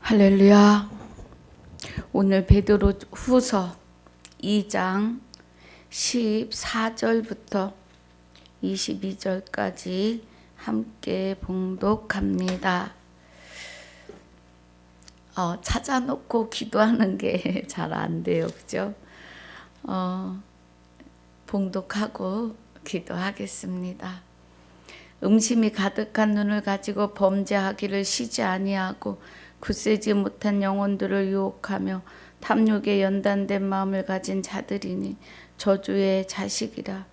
할렐루야. 오늘 베드로 후서 2장 14절부터 22절까지 함께 봉독합니다. 찾아놓고 기도하는 게 잘 안 돼요. 그죠? 봉독하고 기도하겠습니다. 음심이 가득한 눈을 가지고 범죄하기를 쉬지 아니하고 굳세지 못한 영혼들을 유혹하며 탐욕에 연단된 마음을 가진 자들이니 저주의 자식이라.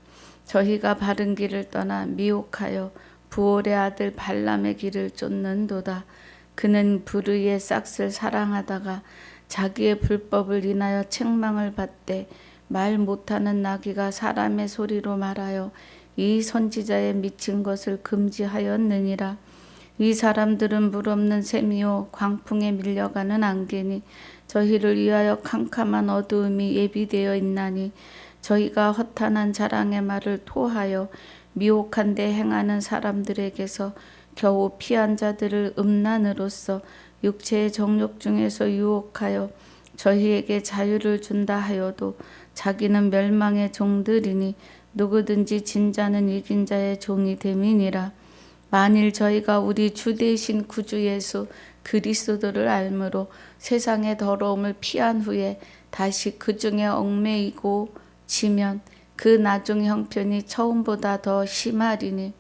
저희가 바른 길을 떠나 미혹하여 부올의 아들 발람의 길을 쫓는도다. 그는 불의의 싹을 사랑하다가 자기의 불법을 인하여 책망을 받되 말 못하는 나귀가 사람의 소리로 말하여 이 선지자의 미친 것을 금지하였느니라. 이 사람들은 물 없는 샘이요 광풍에 밀려가는 안개니 저희를 위하여 캄캄한 어두움이 예비되어 있나니 저희가 허탄한 자랑의 말을 토하여 미혹한 데 행하는 사람들에게서 겨우 피한 자들을 음란으로써 육체의 정욕 중에서 유혹하여 저희에게 자유를 준다 하여도 자기는 멸망의 종들이니 누구든지 진자는 이긴 자의 종이 됨이니라. 만일 저희가 우리 주 되신 구주 예수 그리스도를 알므로 세상의 더러움을 피한 후에 다시 그 중에 얽매이고 지면 그 나중 형편이 처음보다 더 심하리니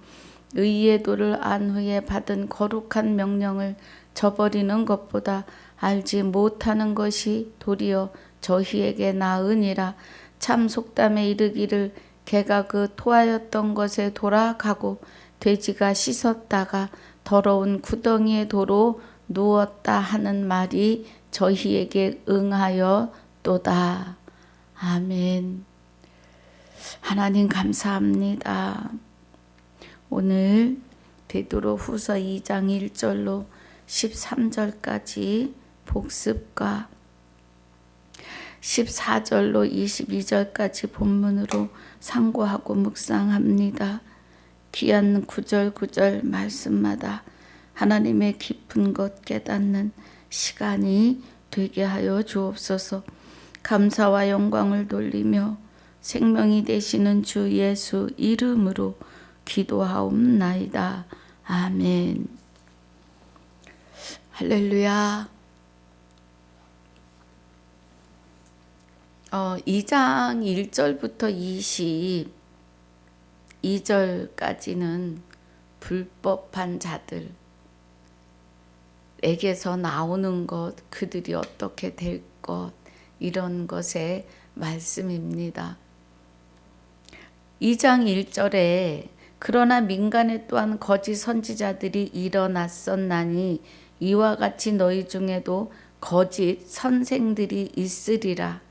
의의 도를 안 후에 받은 거룩한 명령을 저버리는 것보다 알지 못하는 것이 도리어 저희에게 나으니라. 참 속담에 이르기를 개가 그 토하였던 것에 돌아가고 돼지가 씻었다가 더러운 구덩이의 도로 누웠다 하는 말이 저희에게 응하였도다. 아멘. 하나님 감사합니다. 오늘 베드로 후서 2장 1절로 13절까지 복습과 14절로 22절까지 본문으로 상고하고 묵상합니다. 귀한 구절구절 말씀마다 하나님의 깊은 것 깨닫는 시간이 되게 하여 주옵소서. 감사와 영광을 돌리며 생명이 되시는 주 예수 이름으로 기도하옵나이다. 아멘. 할렐루야. 2장 1절부터 22절까지는 불법한 자들에게서 나오는 것, 그들이 어떻게 될 것, 이런 것의 말씀입니다. 2장 1절에 그러나 민간에 또한 거짓 선지자들이 일어났었나니 이와 같이 너희 중에도 거짓 선생들이 있으리라.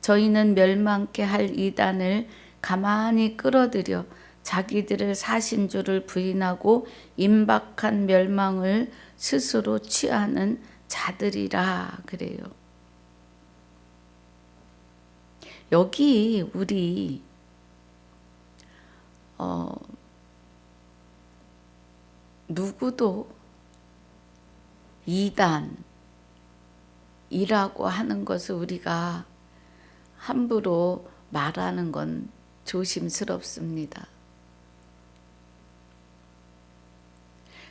저희는 멸망케 할 이단을 가만히 끌어들여 자기들을 사신 줄을 부인하고 임박한 멸망을 스스로 취하는 자들이라 그래요. 여기 우리 누구도 이단이라고 하는 것을 우리가 함부로 말하는 건 조심스럽습니다.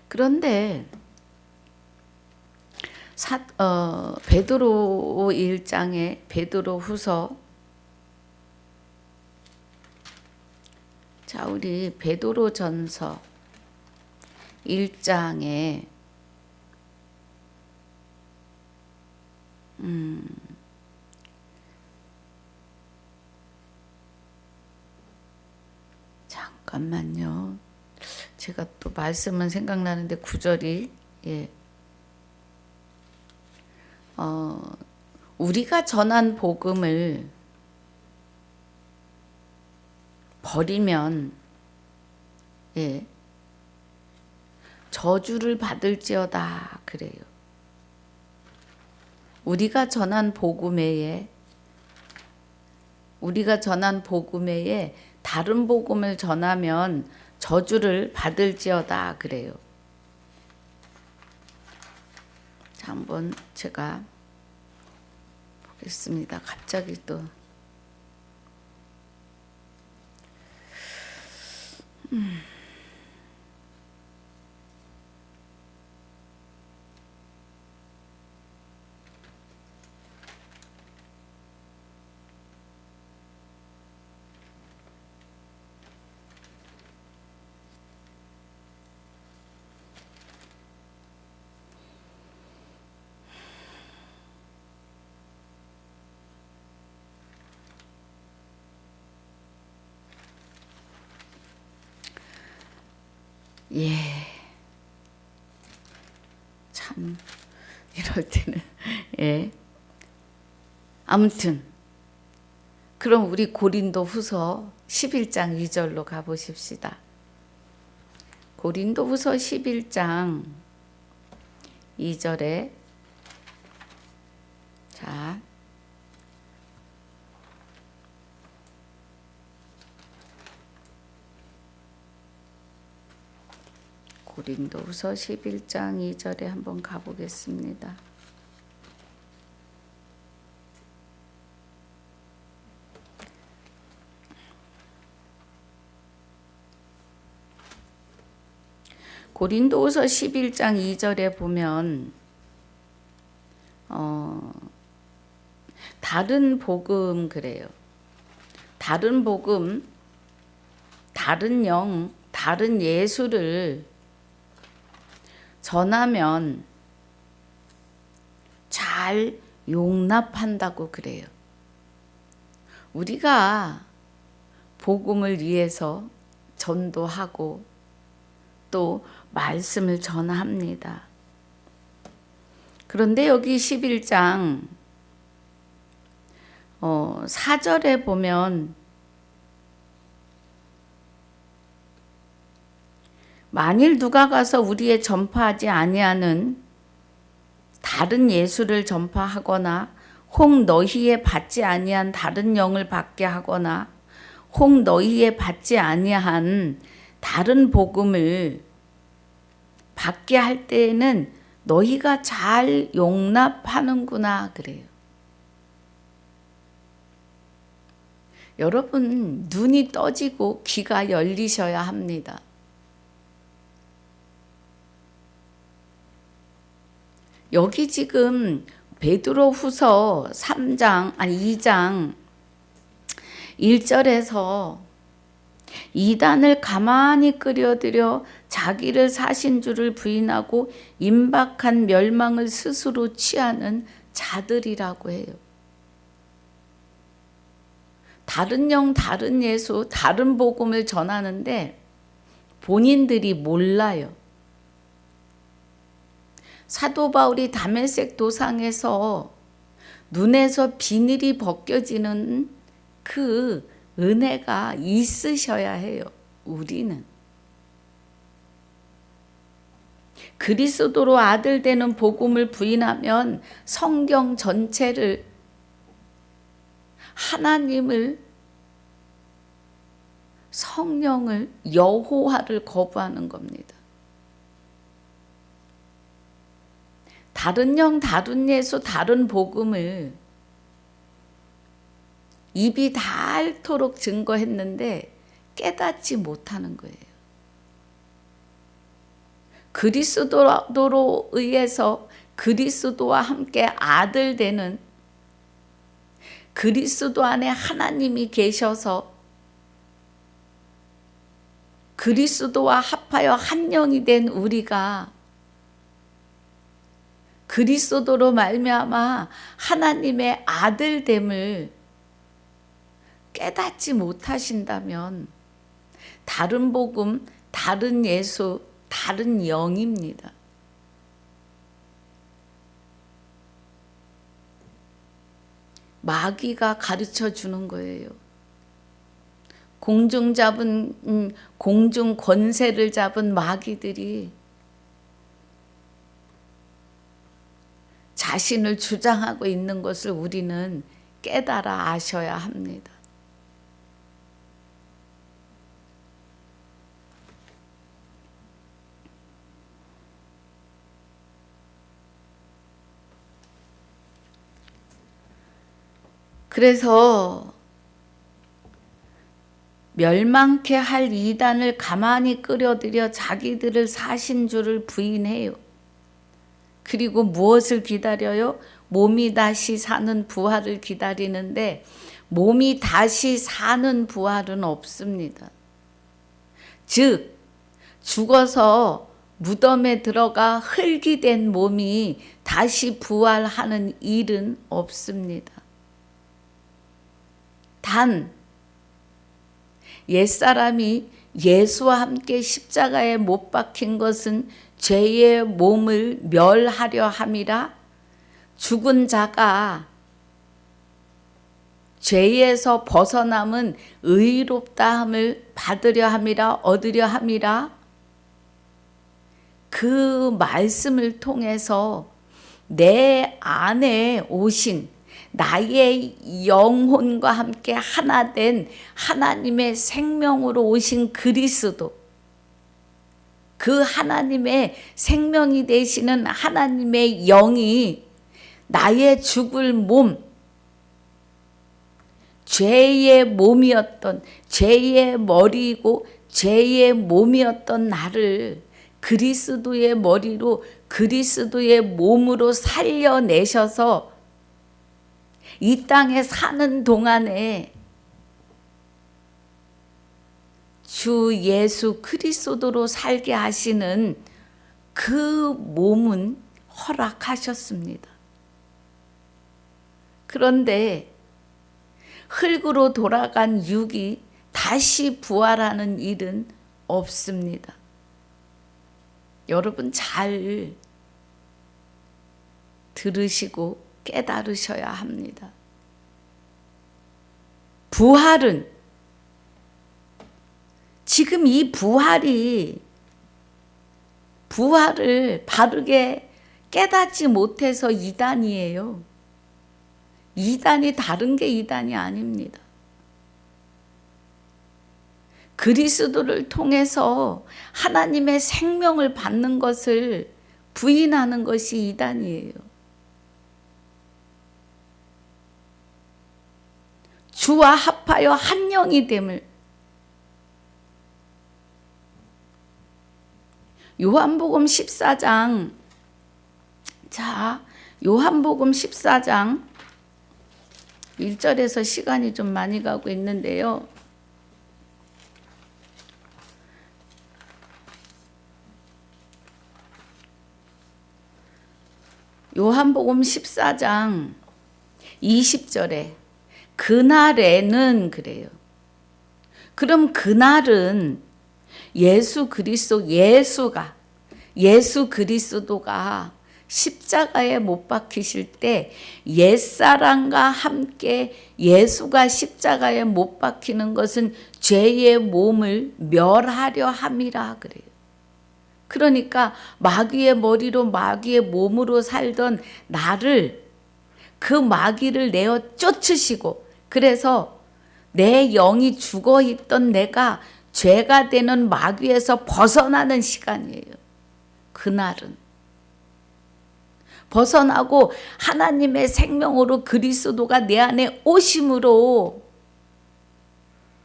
그런데 베드로 1장의 베드로 후서, 자 우리 베드로 전서 1장에 잠깐만요. 제가 또 말씀은 생각나는데 구절이 우리가 전한 복음을 버리면 저주를 받을지어다 그래요. 우리가 전한 복음 외에 다른 복음을 전하면 저주를 받을지어다 그래요. 자, 한번 제가 보겠습니다. 갑자기 또 예, 참 이럴 때는 예. 아무튼 그럼 우리 고린도후서 11장 2절로 가보십시다. 고린도후서 11장 2절에 자, 고린도후서 11장 2절에 한번 가보겠습니다. 고린도후서 11장 2절에 보면 다른 복음 그래요. 다른 복음, 다른 영, 다른 예수를 전하면 잘 용납한다고 그래요. 우리가 복음을 위해서 전도하고 또 말씀을 전합니다. 그런데 여기 11장 4절에 보면 만일 누가 가서 우리의 전파하지 아니하는 다른 예수를 전파하거나 혹 너희의 받지 아니한 다른 영을 받게 하거나 혹 너희의 받지 아니한 다른 복음을 받게 할 때에는 너희가 잘 용납하는구나 그래요. 여러분 눈이 떠지고 귀가 열리셔야 합니다. 여기 지금 베드로후서 2장 1절에서 이단을 가만히 끌어들여 자기를 사신 줄을 부인하고 임박한 멸망을 스스로 취하는 자들이라고 해요. 다른 영, 다른 예수, 다른 복음을 전하는데 본인들이 몰라요. 사도 바울이 다메섹 도상에서 눈에서 비늘이 벗겨지는 그 은혜가 있으셔야 해요. 우리는 그리스도로 아들 되는 복음을 부인하면 성경 전체를 하나님을 성령을 여호와를 거부하는 겁니다. 다른 영, 다른 예수, 다른 복음을 입이 닳도록 증거했는데 깨닫지 못하는 거예요. 그리스도로 의해서 그리스도와 함께 아들 되는 그리스도 안에 하나님이 계셔서 그리스도와 합하여 한 영이 된 우리가 그리스도로 말미암아 하나님의 아들됨을 깨닫지 못하신다면 다른 복음, 다른 예수, 다른 영입니다. 마귀가 가르쳐 주는 거예요. 공중 권세를 잡은 마귀들이 자신을 주장하고 있는 것을 우리는 깨달아 아셔야 합니다. 그래서 멸망케 할 이단을 가만히 끌어들여 자기들을 사신 줄을 부인해요. 그리고 무엇을 기다려요? 몸이 다시 사는 부활을 기다리는데 몸이 다시 사는 부활은 없습니다. 즉 죽어서 무덤에 들어가 흙이 된 몸이 다시 부활하는 일은 없습니다. 단 옛사람이 예수와 함께 십자가에 못 박힌 것은 죄의 몸을 멸하려 함이라, 죽은 자가 죄에서 벗어남은 의롭다함을 받으려 함이라, 얻으려 함이라, 그 말씀을 통해서 내 안에 오신 나의 영혼과 함께 하나 된 하나님의 생명으로 오신 그리스도, 그 하나님의 생명이 되시는 하나님의 영이 나의 죽을 몸, 죄의 몸이었던, 죄의 머리이고 죄의 몸이었던 나를 그리스도의 머리로, 그리스도의 몸으로 살려내셔서 이 땅에 사는 동안에 주 예수 그리스도로 살게 하시는 그 몸은 허락하셨습니다. 그런데 흙으로 돌아간 육이 다시 부활하는 일은 없습니다. 여러분 잘 들으시고 깨달으셔야 합니다. 부활은, 지금 이 부활을 바르게 깨닫지 못해서 이단이에요. 이단이 다른 게 이단이 아닙니다. 그리스도를 통해서 하나님의 생명을 받는 것을 부인하는 것이 이단이에요. 주와 합하여 한 영이 됨을, 요한복음 14장, 자, 요한복음 14장 1절에서 시간이 좀 많이 가고 있는데요. 요한복음 14장 20절에 그날에는 그래요. 그럼 그날은 예수 그리스도가 십자가에 못 박히실 때 옛사람과 함께 예수가 십자가에 못 박히는 것은 죄의 몸을 멸하려 함이라 그래요. 그러니까 마귀의 머리로 마귀의 몸으로 살던 나를, 그 마귀를 내어 쫓으시고, 그래서 내 영이 죽어 있던 내가 죄가 되는 마귀에서 벗어나는 시간이에요. 그날은 벗어나고 하나님의 생명으로 그리스도가 내 안에 오심으로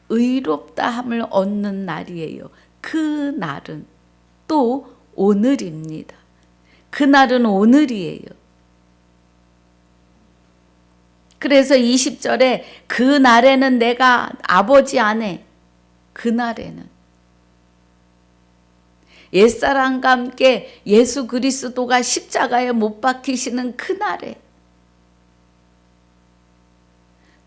의롭다함을 얻는 날이에요. 그 날은 또 오늘입니다. 그날은 오늘이에요. 그래서 20절에 그 날에는 내가 아버지 안에, 그날에는 옛사람과 함께 예수 그리스도가 십자가에 못 박히시는 그날에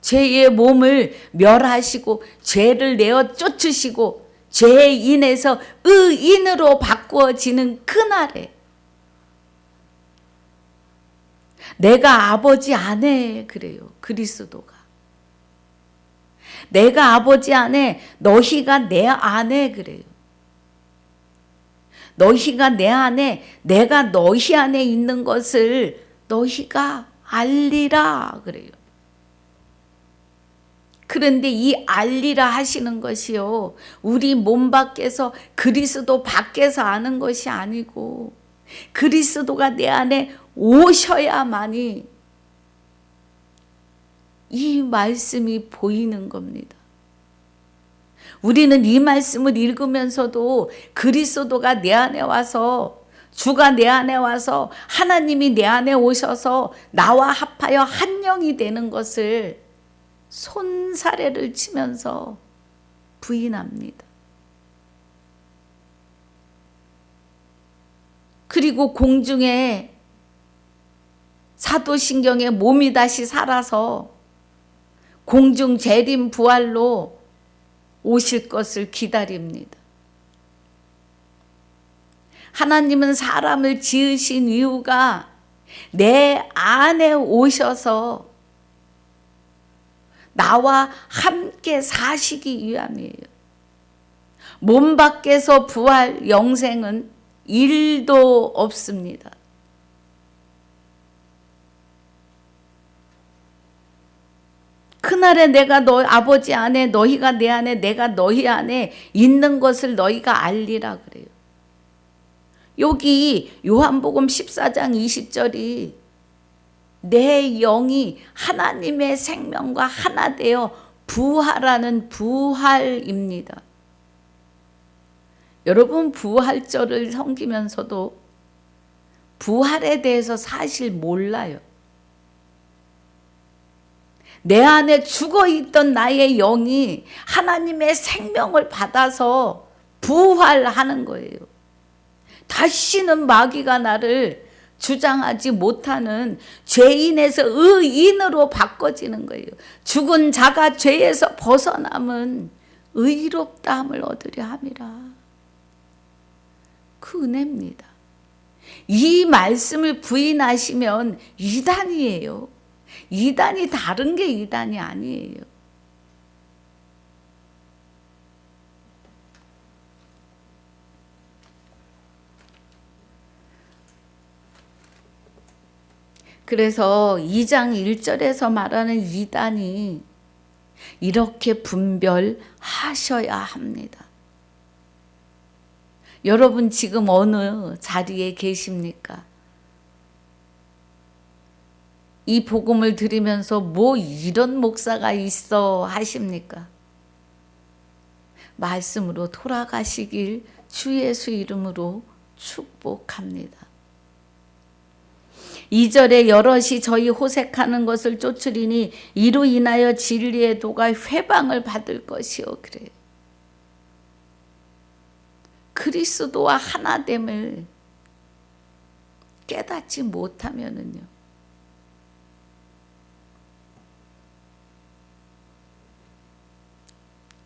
죄의 몸을 멸하시고 죄를 내어 쫓으시고 죄에 인해서 의인으로 바꾸어지는 그날에 내가 아버지 안에, 그래요. 그리스도가 내가 아버지 안에, 너희가 내 안에, 그래요. 너희가 내 안에, 내가 너희 안에 있는 것을 너희가 알리라 그래요. 그런데 이 알리라 하시는 것이요, 우리 몸 밖에서, 그리스도 밖에서 아는 것이 아니고 그리스도가 내 안에 오셔야만이 이 말씀이 보이는 겁니다. 우리는 이 말씀을 읽으면서도 그리스도가 내 안에 와서, 주가 내 안에 와서, 하나님이 내 안에 오셔서 나와 합하여 한 영이 되는 것을 손사래를 치면서 부인합니다. 그리고 공중에 사도신경에 몸이 다시 살아서 공중 재림 부활로 오실 것을 기다립니다. 하나님은 사람을 지으신 이유가 내 안에 오셔서 나와 함께 사시기 위함이에요. 몸 밖에서 부활, 영생은 일도 없습니다. 그날에 내가 너 아버지 안에, 너희가 내 안에, 내가 너희 안에 있는 것을 너희가 알리라 그래요. 여기 요한복음 14장 20절이 내 영이 하나님의 생명과 하나 되어 부활하는 부활입니다. 여러분, 부활절을 섬기면서도 부활에 대해서 사실 몰라요. 내 안에 죽어있던 나의 영이 하나님의 생명을 받아서 부활하는 거예요. 다시는 마귀가 나를 주장하지 못하는 죄인에서 의인으로 바꿔지는 거예요. 죽은 자가 죄에서 벗어남은 의롭다함을 얻으려 함이라. 그 은혜입니다. 이 말씀을 부인하시면 이단이에요. 이단이 다른 게 이단이 아니에요. 그래서 2장 1절에서 말하는 이단이 이렇게 분별하셔야 합니다. 여러분 지금 어느 자리에 계십니까? 이 복음을 들으면서 뭐 이런 목사가 있어 하십니까? 말씀으로 돌아가시길 주 예수 이름으로 축복합니다. 2절에 여럿이 저희 호색하는 것을 쫓으리니 이로 인하여 진리의 도가 회방을 받을 것이요. 그래요. 그리스도와 하나됨을 깨닫지 못하면은요.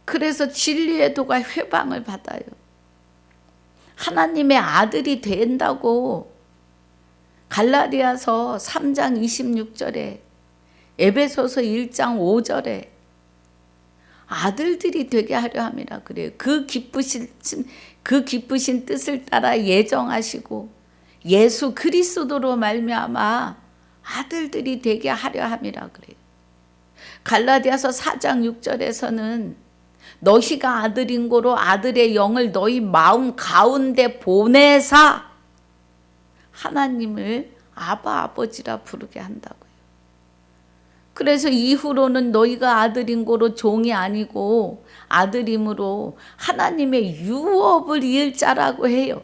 그래서 진리의 도가 회방을 받아요. 하나님의 아들이 된다고 갈라디아서 3장 26절에, 에베소서 1장 5절에 아들들이 되게 하려 함이라 그래요. 그 기쁘신 뜻을 따라 예정하시고 예수 그리스도로 말미암아 아들들이 되게 하려 함이라 그래요. 갈라디아서 4장 6절에서는 너희가 아들인 고로 아들의 영을 너희 마음 가운데 보내사 하나님을 아바 아버지라 부르게 한다고요. 그래서 이후로는 너희가 아들인 고로 종이 아니고 아들임으로 하나님의 유업을 이을 자라고 해요.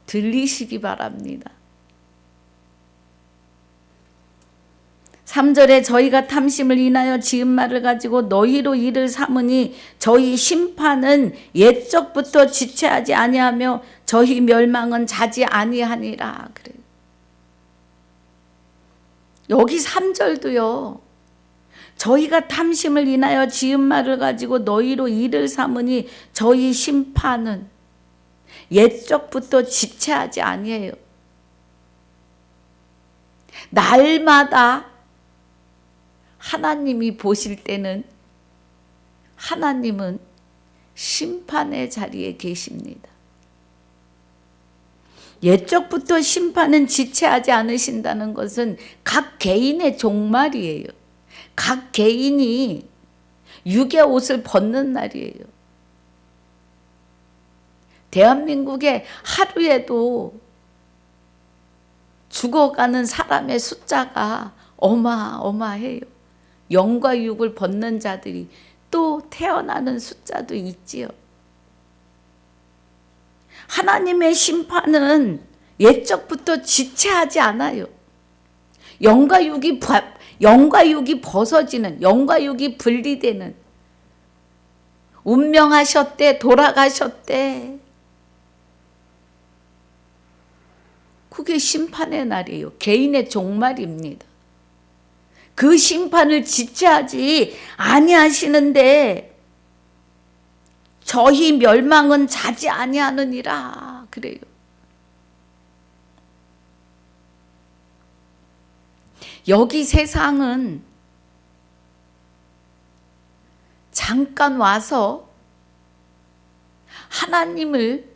들리시기 바랍니다. 3절에 저희가 탐심을 인하여 지은 말을 가지고 너희로 이를 삼으니 저희 심판은 옛적부터 지체하지 아니하며 저희 멸망은 자지 아니하니라 그래요. 여기 3절도요. 저희가 탐심을 인하여 지은 말을 가지고 너희로 이를 삼으니 저희 심판은 옛적부터 지체하지 아니해요. 날마다 하나님이 보실 때는 하나님은 심판의 자리에 계십니다. 옛적부터 심판은 지체하지 않으신다는 것은 각 개인의 종말이에요. 각 개인이 육의 옷을 벗는 날이에요. 대한민국의 하루에도 죽어가는 사람의 숫자가 어마어마해요. 영과 육을 벗는 자들이 또 태어나는 숫자도 있지요. 하나님의 심판은 옛적부터 지체하지 않아요. 영과 육이 벗어지는, 영과 육이 분리되는, 운명하셨대, 돌아가셨대. 그게 심판의 날이에요. 개인의 종말입니다. 그 심판을 지체하지 아니하시는데 저희 멸망은 자지 아니하느니라 그래요. 여기 세상은 잠깐 와서 하나님을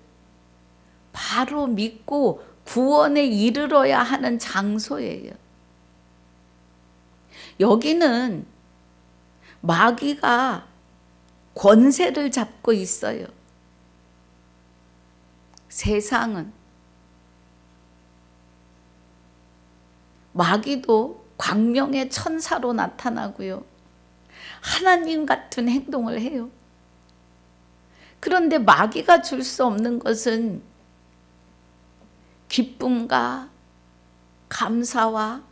바로 믿고 구원에 이르러야 하는 장소예요. 여기는 마귀가 권세를 잡고 있어요. 세상은 마귀도 광명의 천사로 나타나고요. 하나님 같은 행동을 해요. 그런데 마귀가 줄 수 없는 것은 기쁨과 감사가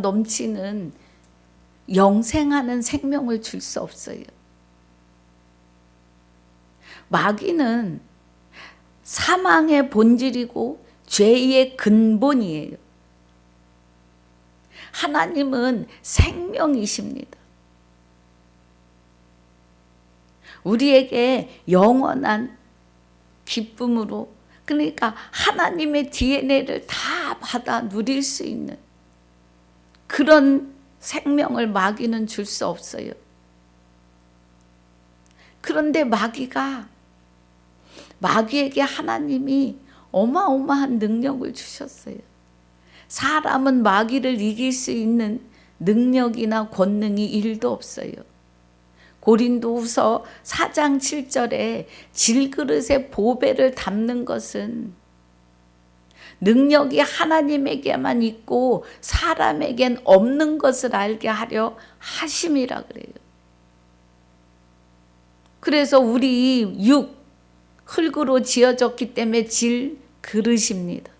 넘치는 영생하는 생명을 줄 수 없어요. 마귀는 사망의 본질이고 죄의 근본이에요. 하나님은 생명이십니다. 우리에게 영원한 기쁨으로, 그러니까 하나님의 DNA를 다 받아 누릴 수 있는 그런 생명을 마귀는 줄 수 없어요. 그런데 마귀에게 하나님이 어마어마한 능력을 주셨어요. 사람은 마귀를 이길 수 있는 능력이나 권능이 1도 없어요. 고린도후서 4장 7절에 질그릇에 보배를 담는 것은 능력이 하나님에게만 있고 사람에겐 없는 것을 알게 하려 하심이라 그래요. 그래서 우리 육, 흙으로 지어졌기 때문에 질그릇입니다.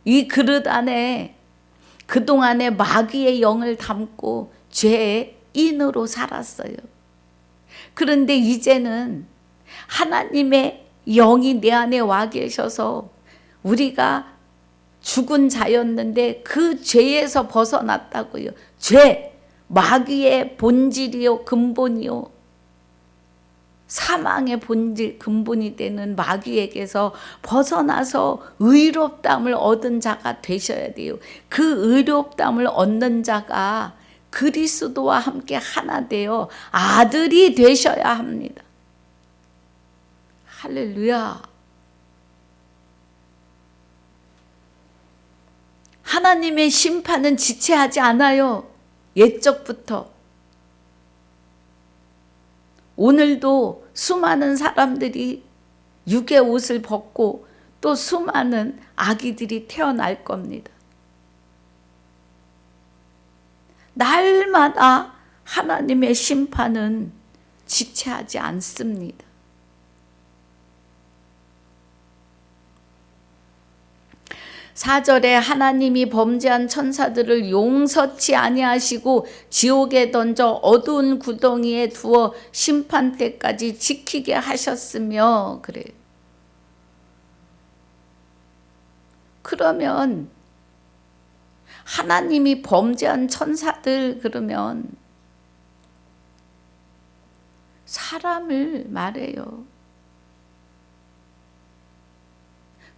이 그릇 안에 그동안에 마귀의 영을 담고 죄의 인으로 살았어요. 그런데 이제는 하나님의 영이 내 안에 와 계셔서 우리가 죽은 자였는데 그 죄에서 벗어났다고요. 죄, 마귀의 본질이요 근본이요, 사망의 본질 근본이 되는 마귀에게서 벗어나서 의롭다함을 얻은 자가 되셔야 돼요. 그 의롭다함을 얻는 자가 그리스도와 함께 하나 되어 아들이 되셔야 합니다. 할렐루야. 하나님의 심판은 지체하지 않아요. 옛적부터. 오늘도 수많은 사람들이 육의 옷을 벗고 또 수많은 아기들이 태어날 겁니다. 날마다 하나님의 심판은 지체하지 않습니다. 사절에 하나님이 범죄한 천사들을 용서치 아니하시고 지옥에 던져 어두운 구덩이에 두어 심판 때까지 지키게 하셨으며 그래요. 그러면 하나님이 범죄한 천사들 그러면 사람을 말해요.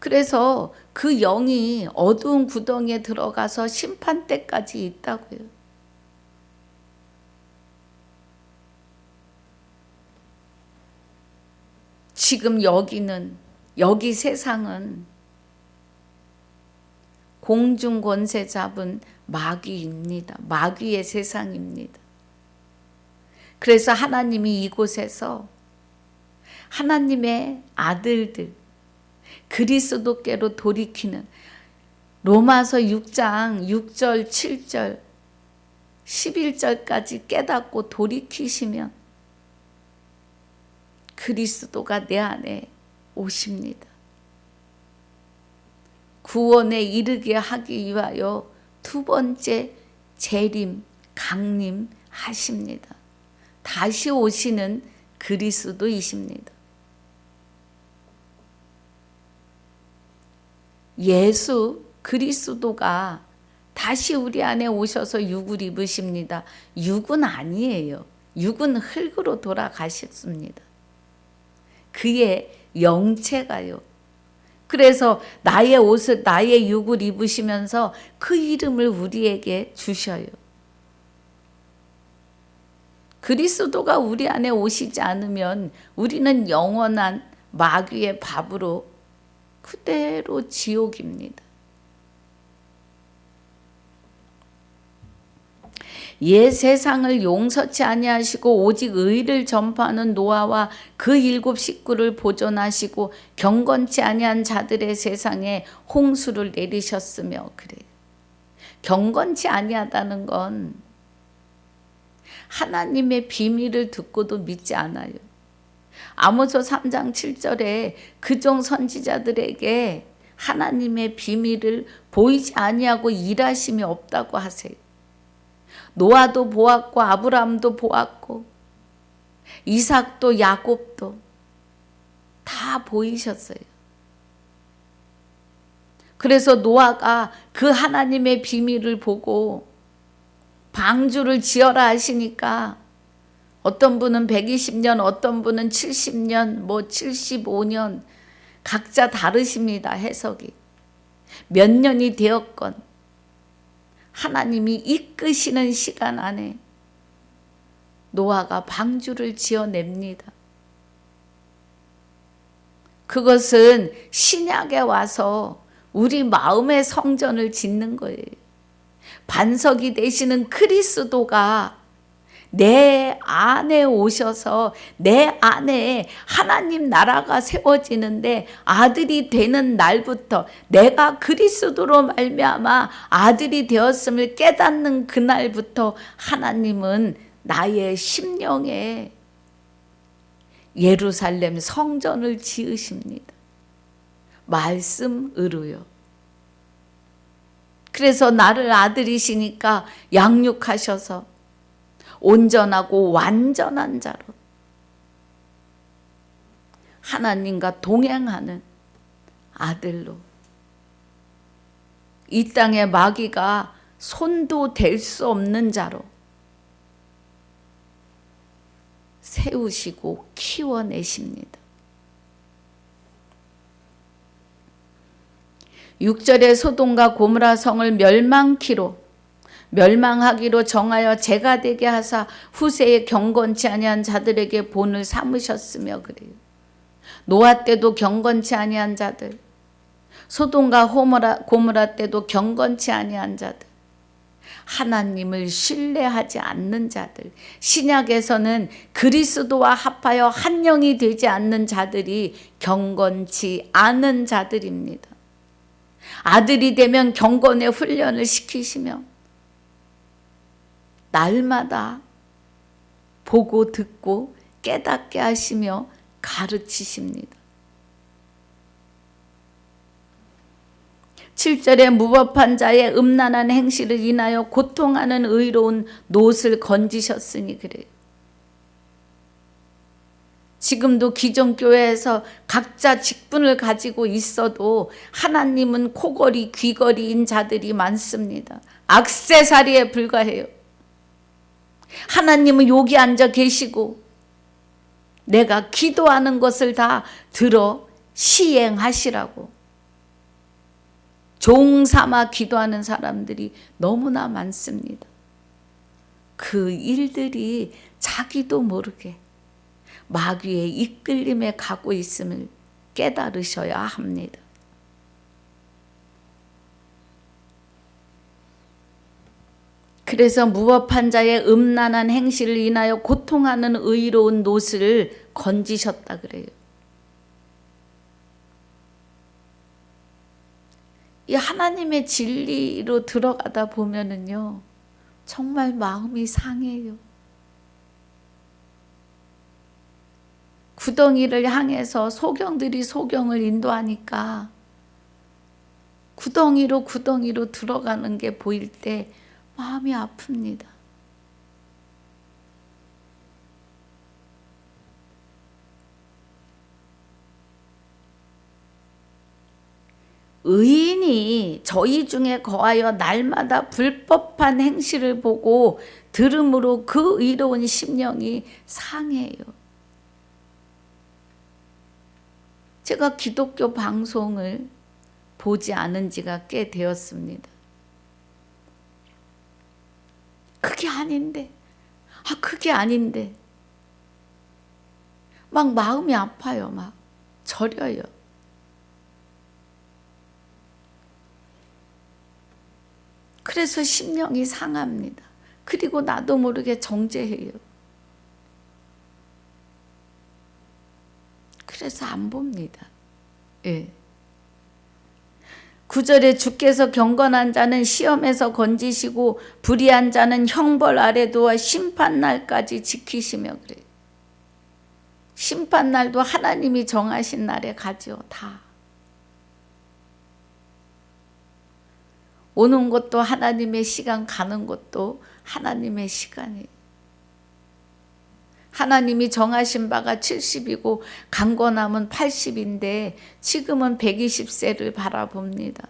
그래서 그 영이 어두운 구덩이에 들어가서 심판 때까지 있다고요. 지금 여기 세상은 공중 권세 잡은 마귀입니다. 마귀의 세상입니다. 그래서 하나님이 이곳에서 하나님의 아들들, 그리스도께로 돌이키는 로마서 6장 6절 7절 11절까지 깨닫고 돌이키시면 그리스도가 내 안에 오십니다. 구원에 이르게 하기 위하여 두 번째 재림, 강림 하십니다. 다시 오시는 그리스도이십니다. 예수 그리스도가 다시 우리 안에 오셔서 육을 입으십니다. 육은 아니에요. 육은 흙으로 돌아가셨습니다. 그의 영체가요. 그래서 나의 옷을, 나의 육을 입으시면서 그 이름을 우리에게 주셔요. 그리스도가 우리 안에 오시지 않으면 우리는 영원한 마귀의 밥으로 그대로 지옥입니다. 옛 세상을 용서치 아니하시고 오직 의를 전파하는 노아와 그 7 식구를 보존하시고 경건치 아니한 자들의 세상에 홍수를 내리셨으며 그래요. 경건치 아니하다는 건 하나님의 비밀을 듣고도 믿지 않아요. 아모스 3장 7절에 그종 선지자들에게 하나님의 비밀을 보이지 아니하고 일하심이 없다고 하세요. 노아도 보았고 아브라함도 보았고 이삭도 야곱도 다 보이셨어요. 그래서 노아가 그 하나님의 비밀을 보고 방주를 지어라 하시니까 어떤 분은 120년, 어떤 분은 70년, 75년 각자 다르십니다. 해석이. 몇 년이 되었건 하나님이 이끄시는 시간 안에 노아가 방주를 지어냅니다. 그것은 신약에 와서 우리 마음의 성전을 짓는 거예요. 반석이 되시는 그리스도가 내 안에 오셔서 내 안에 하나님 나라가 세워지는데 아들이 되는 날부터 내가 그리스도로 말미암아 아들이 되었음을 깨닫는 그날부터 하나님은 나의 심령에 예루살렘 성전을 지으십니다. 말씀으로요. 그래서 나를 아들이시니까 양육하셔서 온전하고 완전한 자로 하나님과 동행하는 아들로 이 땅에 마귀가 손도 댈 수 없는 자로 세우시고 키워내십니다. 6절에 소돔과 고모라 성을 멸망하기로 정하여 재가 되게 하사 후세에 경건치 아니한 자들에게 본을 삼으셨으며 그래요. 노아 때도 경건치 아니한 자들, 소돔과 고모라 때도 경건치 아니한 자들, 하나님을 신뢰하지 않는 자들, 신약에서는 그리스도와 합하여 한 영이 되지 않는 자들이 경건치 않은 자들입니다. 아들이 되면 경건의 훈련을 시키시며 날마다 보고 듣고 깨닫게 하시며 가르치십니다. 7절에 무법한 자의 음란한 행실을 인하여 고통하는 의로운 놋을 건지셨으니 그래요. 지금도 기존 교회에서 각자 직분을 가지고 있어도 하나님은 코걸이 귀걸이인 자들이 많습니다. 액세서리에 불과해요. 하나님은 여기 앉아 계시고 내가 기도하는 것을 다 들어 시행하시라고 종 삼아 기도하는 사람들이 너무나 많습니다. 그 일들이 자기도 모르게 마귀의 이끌림에 가고 있음을 깨달으셔야 합니다. 그래서 무법한 자의 음란한 행실을 인하여 고통하는 의로운 놋을 건지셨다 그래요. 이 하나님의 진리로 들어가다 보면은요, 정말 마음이 상해요. 구덩이를 향해서 소경들이 소경을 인도하니까 구덩이로 들어가는 게 보일 때 마음이 아픕니다. 의인이 저희 중에 거하여 날마다 불법한 행실을 보고 들음으로 그 의로운 심령이 상해요. 제가 기독교 방송을 보지 않은 지가 꽤 되었습니다. 그게 아닌데 막 마음이 아파요. 막 저려요. 그래서 심령이 상합니다. 그리고 나도 모르게 정죄해요. 그래서 안 봅니다. 예. 9절에 주께서 경건한 자는 시험에서 건지시고 불의한 자는 형벌 아래 두어 심판날까지 지키시며 그래요. 심판날도 하나님이 정하신 날에 가죠. 다. 오는 것도 하나님의 시간, 가는 것도 하나님의 시간이에요. 하나님이 정하신 바가 70이고 강건함은 80인데 지금은 120세를 바라봅니다.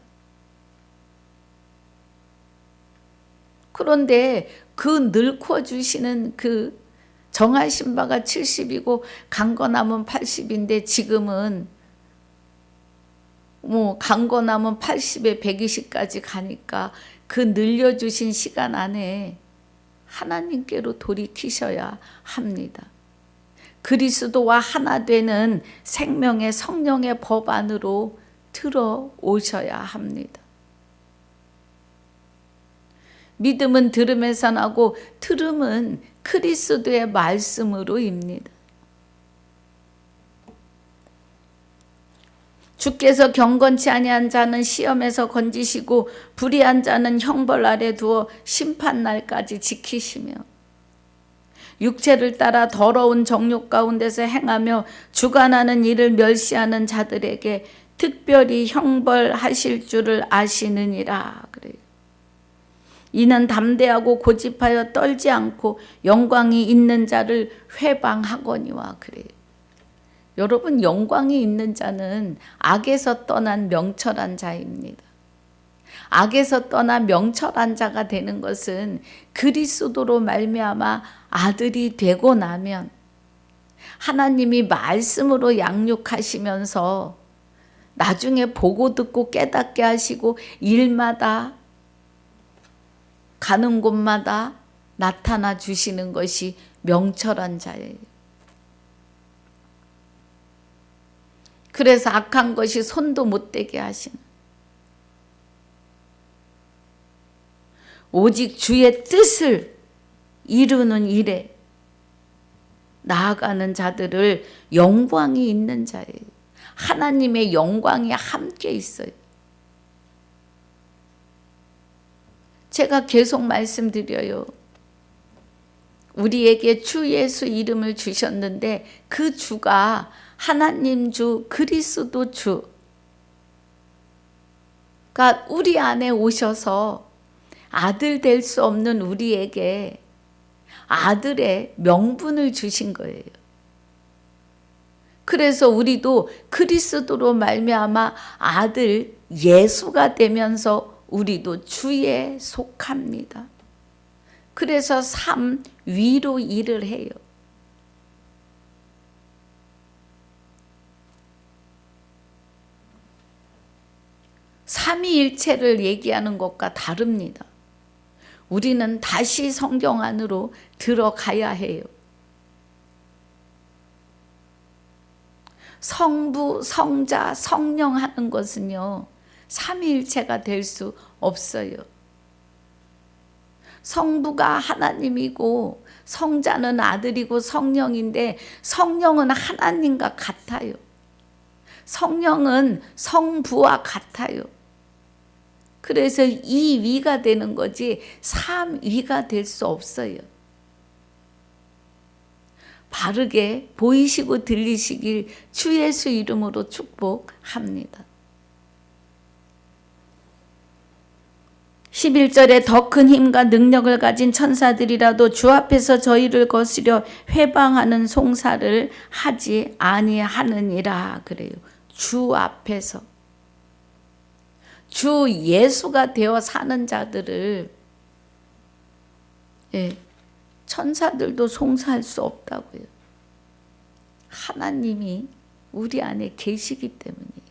그런데 그 늙어 주시는 그 정하신 바가 70이고 강건함은 80인데 지금은 강건함은 80에 120까지 가니까 그 늘려주신 시간 안에 하나님께로 돌이키셔야 합니다. 그리스도와 하나 되는 생명의 성령의 법 안으로 들어오셔야 합니다. 믿음은 들음에서 나고 들음은 그리스도의 말씀으로입니다. 주께서 경건치 아니한 자는 시험에서 건지시고 불의한 자는 형벌 아래 두어 심판날까지 지키시며 육체를 따라 더러운 정욕 가운데서 행하며 주관하는 일을 멸시하는 자들에게 특별히 형벌하실 줄을 아시느니라 그래요. 이는 담대하고 고집하여 떨지 않고 영광이 있는 자를 회방하거니와 그래요. 여러분, 영광이 있는 자는 악에서 떠난 명철한 자입니다. 악에서 떠나 명철한 자가 되는 것은 그리스도로 말미암아 아들이 되고 나면 하나님이 말씀으로 양육하시면서 나중에 보고 듣고 깨닫게 하시고 일마다 가는 곳마다 나타나 주시는 것이 명철한 자예요. 그래서 악한 것이 손도 못 대게 하시는, 오직 주의 뜻을 이루는 일에 나아가는 자들을 영광이 있는 자예요. 하나님의 영광이 함께 있어요. 제가 계속 말씀드려요. 우리에게 주 예수 이름을 주셨는데 그 주가 하나님 주, 그리스도 주가 우리 안에 오셔서 아들 될 수 없는 우리에게 아들의 명분을 주신 거예요. 그래서 우리도 그리스도로 말미암아 아들 예수가 되면서 우리도 주에 속합니다. 그래서 삶 위로 일을 해요. 삼위일체를 얘기하는 것과 다릅니다. 우리는 다시 성경 안으로 들어가야 해요. 성부, 성자, 성령 하는 것은요, 삼위일체가 될 수 없어요. 성부가 하나님이고 성자는 아들이고 성령인데 성령은 하나님과 같아요. 성령은 성부와 같아요. 그래서 2위가 되는 거지 3위가 될 수 없어요. 바르게 보이시고 들리시길 주 예수 이름으로 축복합니다. 11절에 더 큰 힘과 능력을 가진 천사들이라도 주 앞에서 저희를 거스려 회방하는 송사를 하지 아니하느니라 그래요. 주 앞에서. 주 예수가 되어 사는 자들을 천사들도 송사할 수 없다고요. 하나님이 우리 안에 계시기 때문이에요.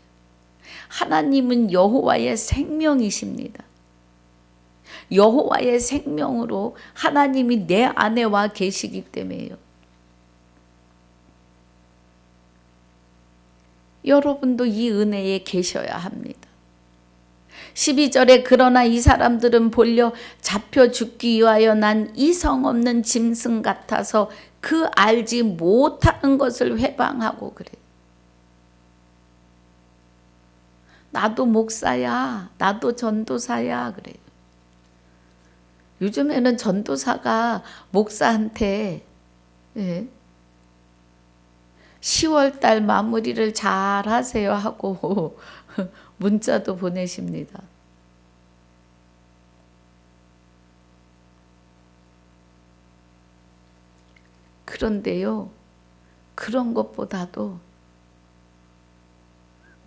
하나님은 여호와의 생명이십니다. 여호와의 생명으로 하나님이 내 안에 와 계시기 때문에요. 여러분도 이 은혜에 계셔야 합니다. 12절에 그러나 이 사람들은 볼려 잡혀 죽기 위하여 난 이성 없는 짐승 같아서 그 알지 못하는 것을 회방하고 그래요. 나도 목사야, 나도 전도사야 그래요. 요즘에는 전도사가 목사한테 10월달 마무리를 잘 하세요 하고 문자도 보내십니다. 그런데요, 그런 것보다도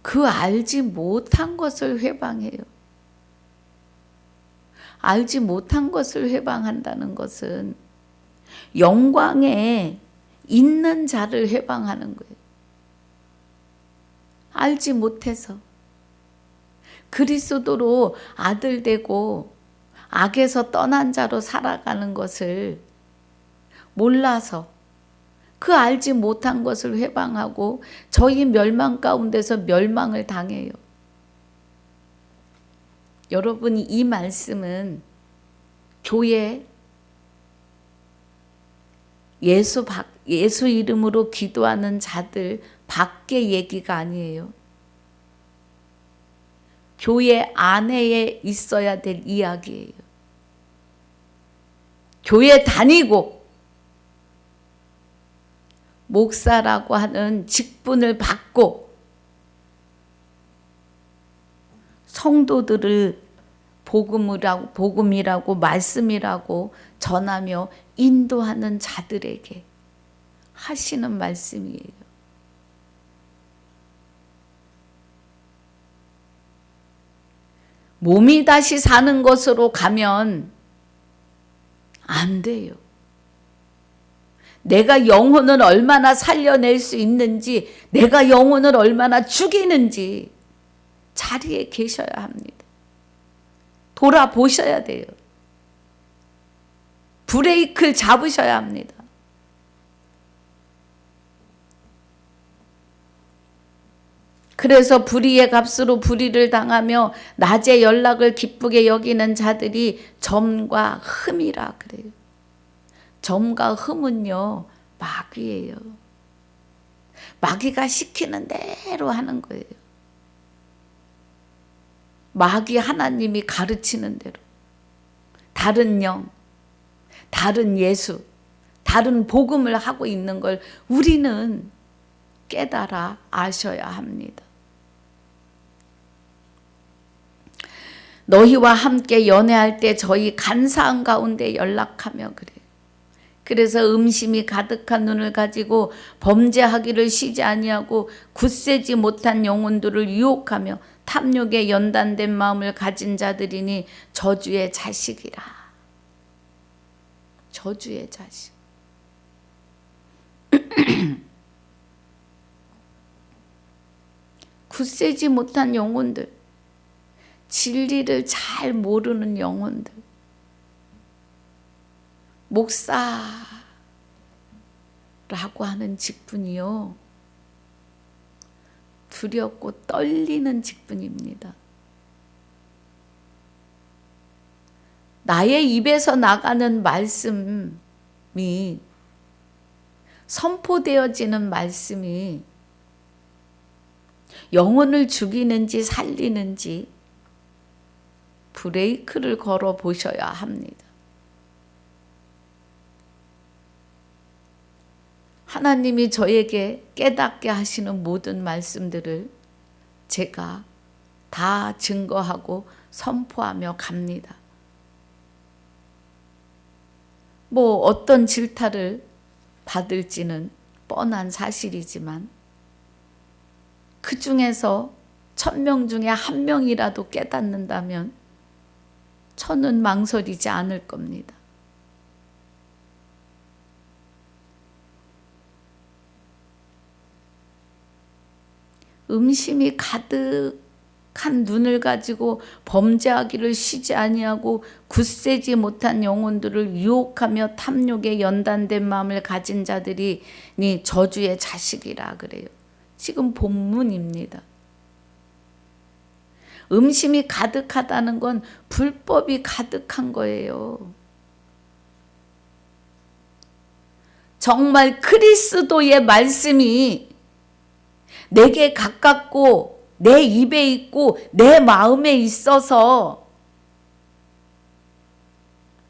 그 알지 못한 것을 회방해요. 알지 못한 것을 회방한다는 것은 영광에 있는 자를 회방하는 거예요. 알지 못해서 그리스도로 아들 되고 악에서 떠난 자로 살아가는 것을 몰라서 그 알지 못한 것을 회방하고 저희 멸망 가운데서 멸망을 당해요. 여러분이 이 말씀은 교회 예수 이름으로 기도하는 자들 밖의 얘기가 아니에요. 교회 안에 있어야 될 이야기예요. 교회 다니고 목사라고 하는 직분을 받고 성도들을 복음이라고 말씀이라고 전하며 인도하는 자들에게 하시는 말씀이에요. 몸이 다시 사는 것으로 가면 안 돼요. 내가 영혼을 얼마나 살려낼 수 있는지, 내가 영혼을 얼마나 죽이는지 자리에 계셔야 합니다. 돌아보셔야 돼요. 브레이크를 잡으셔야 합니다. 그래서 불의의 값으로 불의를 당하며 낮에 연락을 기쁘게 여기는 자들이 점과 흠이라 그래요. 점과 흠은요, 마귀예요. 마귀가 시키는 대로 하는 거예요. 마귀 하나님이 가르치는 대로. 다른 영, 다른 예수, 다른 복음을 하고 있는 걸 우리는 깨달아 아셔야 합니다. 너희와 함께 연애할 때 저희 간사한 가운데 연락하며 그래요. 그래서 음심이 가득한 눈을 가지고 범죄하기를 쉬지 아니하고 굳세지 못한 영혼들을 유혹하며 탐욕에 연단된 마음을 가진 자들이니 저주의 자식이라. 저주의 자식. 굳세지 못한 영혼들, 진리를 잘 모르는 영혼들, 목사라고 하는 직분이요, 두렵고 떨리는 직분입니다. 나의 입에서 나가는 말씀이, 선포되어지는 말씀이 영혼을 죽이는지 살리는지 브레이크를 걸어 보셔야 합니다. 하나님이 저에게 깨닫게 하시는 모든 말씀들을 제가 다 증거하고 선포하며 갑니다. 뭐 어떤 질타를 받을지는 뻔한 사실이지만 그 중에서 1000명 중에 1명이라도 깨닫는다면 저는 망설이지 않을 겁니다. 음심이 가득한 눈을 가지고 범죄하기를 쉬지 아니하고 굳세지 못한 영혼들을 유혹하며 탐욕에 연단된 마음을 가진 자들이 저주의 자식이라 그래요. 지금 본문입니다. 음심이 가득하다는 건 불법이 가득한 거예요. 정말 그리스도의 말씀이 내게 가깝고 내 입에 있고 내 마음에 있어서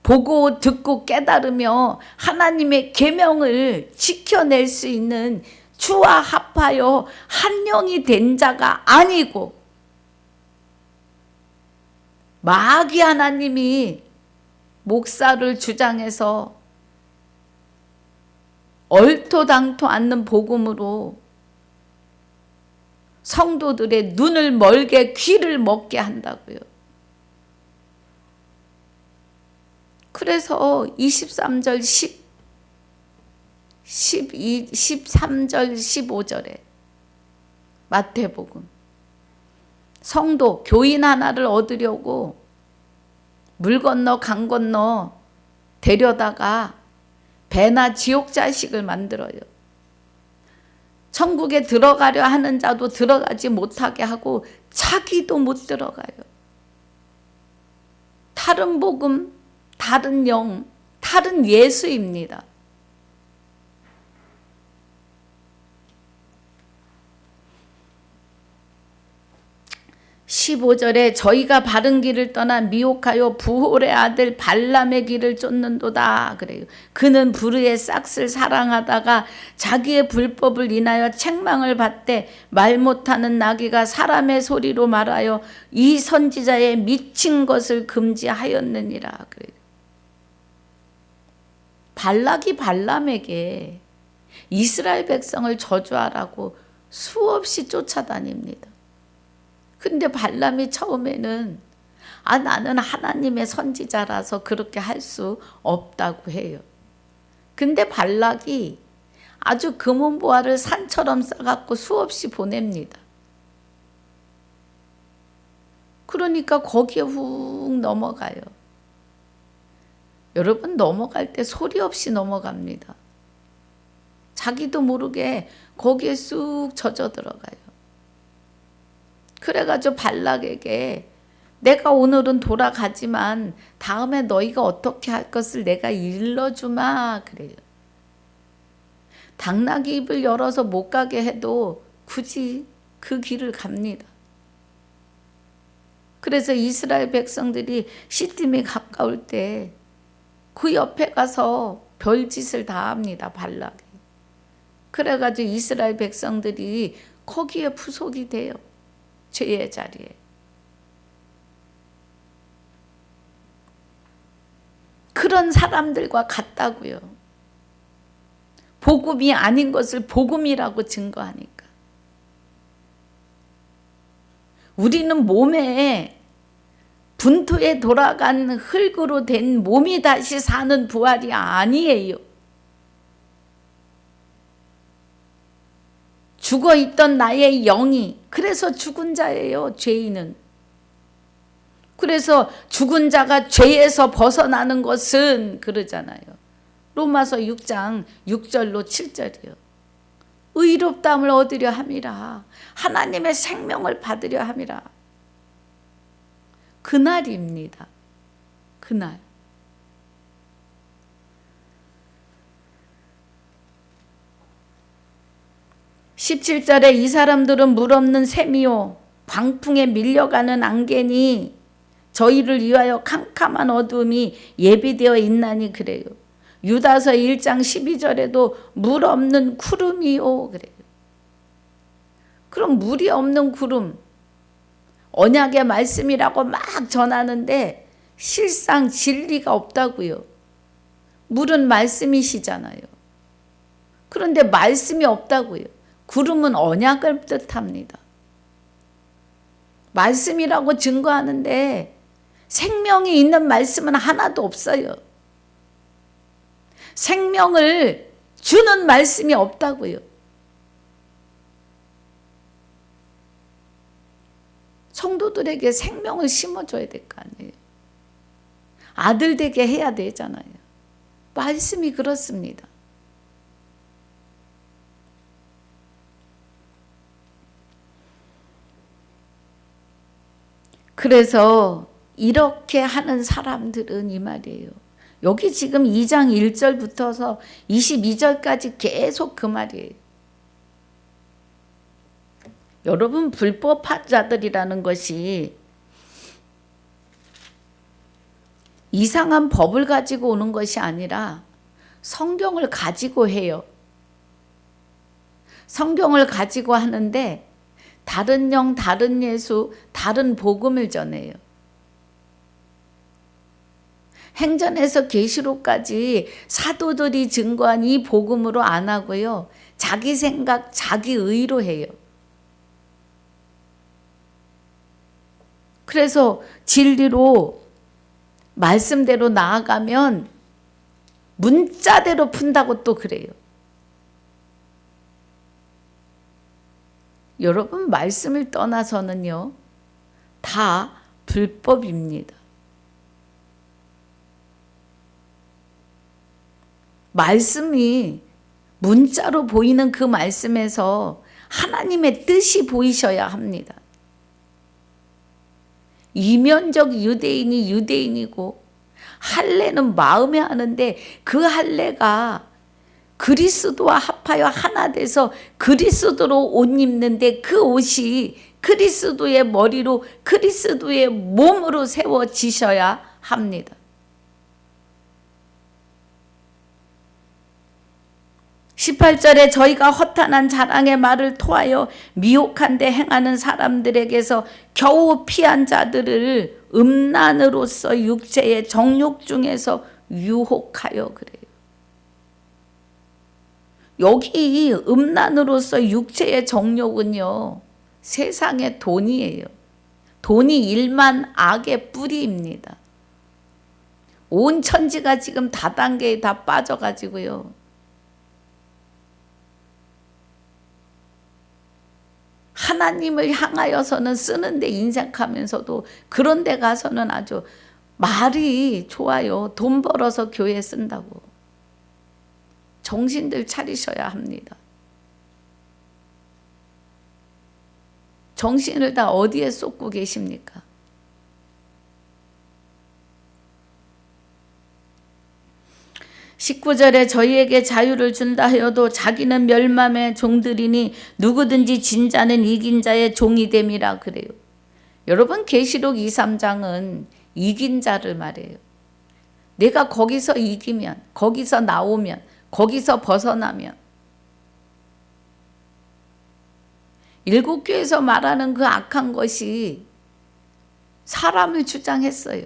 보고 듣고 깨달으며 하나님의 계명을 지켜낼 수 있는 주와 합하여 한 영이 된 자가 아니고 마귀 하나님이 목사를 주장해서 얼토당토 않는 복음으로 성도들의 눈을 멀게 귀를 먹게 한다고요. 그래서 23절 13절 15절에 마태복음 성도 교인 하나를 얻으려고 물 건너 강 건너 데려다가 배나 지옥 자식을 만들어요. 천국에 들어가려 하는 자도 들어가지 못하게 하고 자기도 못 들어가요. 다른 복음, 다른 영, 다른 예수입니다. 15절에 저희가 바른 길을 떠나 미혹하여 부홀의 아들 발람의 길을 쫓는도다 그래요. 그는 불의의 싹을 사랑하다가 자기의 불법을 인하여 책망을 받되 말 못하는 나귀가 사람의 소리로 말하여 이 선지자의 미친 것을 금지하였느니라 그래요. 발락이 발람에게 이스라엘 백성을 저주하라고 수없이 쫓아다닙니다. 근데 발람이 처음에는 나는 하나님의 선지자라서 그렇게 할 수 없다고 해요. 근데 발락이 아주 금은보화를 산처럼 싸갖고 수없이 보냅니다. 그러니까 거기에 훅 넘어가요. 여러분 넘어갈 때 소리 없이 넘어갑니다. 자기도 모르게 거기에 쑥 젖어 들어가요. 그래가지고 발락에게 내가 오늘은 돌아가지만 다음에 너희가 어떻게 할 것을 내가 일러주마 그래요. 당나귀 입을 열어서 못 가게 해도 굳이 그 길을 갑니다. 그래서 이스라엘 백성들이 시딤이 가까울 때 그 옆에 가서 별짓을 다 합니다. 발락이. 그래가지고 이스라엘 백성들이 거기에 부속이 돼요. 죄의 자리에. 그런 사람들과 같다고요. 복음이 아닌 것을 복음이라고 증거하니까. 우리는 몸에 분토에 돌아간 흙으로 된 몸이 다시 사는 부활이 아니에요. 죽어있던 나의 영이, 그래서 죽은 자예요, 죄인은. 그래서 죽은 자가 죄에서 벗어나는 것은 그러잖아요. 로마서 6장 6절로 7절이요. 의롭다함을 얻으려 함이라. 하나님의 생명을 받으려 함이라. 그날입니다. 그날. 17절에 이 사람들은 물 없는 샘이요 광풍에 밀려가는 안개니 저희를 위하여 캄캄한 어둠이 예비되어 있나니 그래요. 유다서 1장 12절에도 물 없는 구름이요 그래요. 그럼 물이 없는 구름, 언약의 말씀이라고 막 전하는데 실상 진리가 없다고요. 물은 말씀이시잖아요. 그런데 말씀이 없다고요. 구름은 언약을 뜻합니다. 말씀이라고 증거하는데 생명이 있는 말씀은 하나도 없어요. 생명을 주는 말씀이 없다고요. 성도들에게 생명을 심어줘야 될 거 아니에요. 아들 되게 해야 되잖아요. 말씀이 그렇습니다. 그래서 이렇게 하는 사람들은 이 말이에요. 여기 지금 2장 1절부터서 22절까지 계속 그 말이에요. 여러분, 불법자들이라는 것이 이상한 법을 가지고 오는 것이 아니라 성경을 가지고 해요. 성경을 가지고 하는데 다른 영, 다른 예수, 다른 복음을 전해요. 행전에서 계시록까지 사도들이 증거한 이 복음으로 안 하고요. 자기 생각, 자기 의로 해요. 그래서 진리로 말씀대로 나아가면 문자대로 푼다고 또 그래요. 여러분, 말씀을 떠나서는요, 다 불법입니다. 말씀이 문자로 보이는 그 말씀에서 하나님의 뜻이 보이셔야 합니다. 이면적 유대인이 유대인이고 할례는 마음에 하는데 그 할례가 그리스도와 합하여 하나 돼서 그리스도로 옷 입는데 그 옷이 그리스도의 머리로 그리스도의 몸으로 세워지셔야 합니다. 18절에 저희가 허탄한 자랑의 말을 토하여 미혹한데 행하는 사람들에게서 겨우 피한 자들을 음란으로서 육체의 정욕 중에서 유혹하여 그래요. 여기 음란으로서 육체의 정욕은요, 세상의 돈이에요. 돈이 일만 악의 뿌리입니다. 온 천지가 지금 다단계에 다 빠져가지고요. 하나님을 향하여서는 쓰는데 인색하면서도 그런 데 가서는 아주 말이 좋아요. 돈 벌어서 교회 쓴다고. 정신들 차리셔야 합니다. 정신을 다 어디에 쏟고 계십니까? (19절에) 저희에게 자유를 준다 하여도 자기는 멸망의 종들이니 누구든지 진 자는 이긴 자의 종이 됨이라 그래요. 여러분, 계시록 2, 3장은 이긴 자를 말해요. 내가 거기서 이기면, 거기서 나오면, 거기서 벗어나면, 일곱 교회에서 말하는 그 악한 것이 사람을 주장했어요.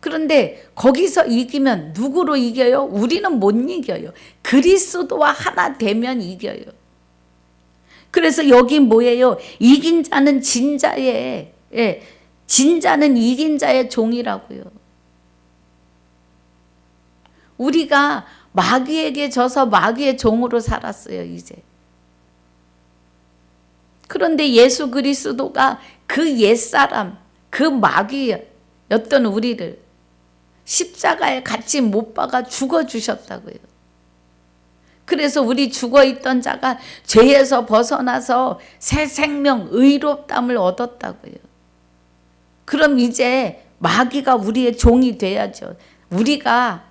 그런데 거기서 이기면 누구로 이겨요? 우리는 못 이겨요. 그리스도와 하나 되면 이겨요. 그래서 여기 뭐예요? 이긴 자는 진 자의, 진 자는 이긴 자의 종이라고요. 우리가 마귀에게 져서 마귀의 종으로 살았어요, 이제. 그런데 예수 그리스도가 그 옛사람, 그 마귀였던 우리를 십자가에 같이 못 박아 죽어주셨다고요. 그래서 우리 죽어있던 자가 죄에서 벗어나서 새 생명, 의롭담을 얻었다고요. 그럼 이제 마귀가 우리의 종이 돼야죠. 우리가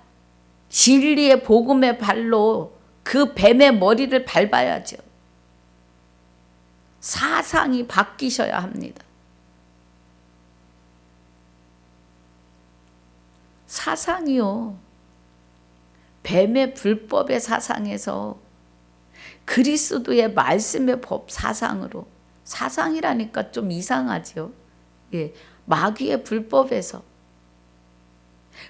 진리의 복음의 발로 그 뱀의 머리를 밟아야죠. 사상이 바뀌셔야 합니다. 사상이요. 뱀의 불법의 사상에서 그리스도의 말씀의 법 사상으로, 사상이라니까 좀 이상하죠. 예, 마귀의 불법에서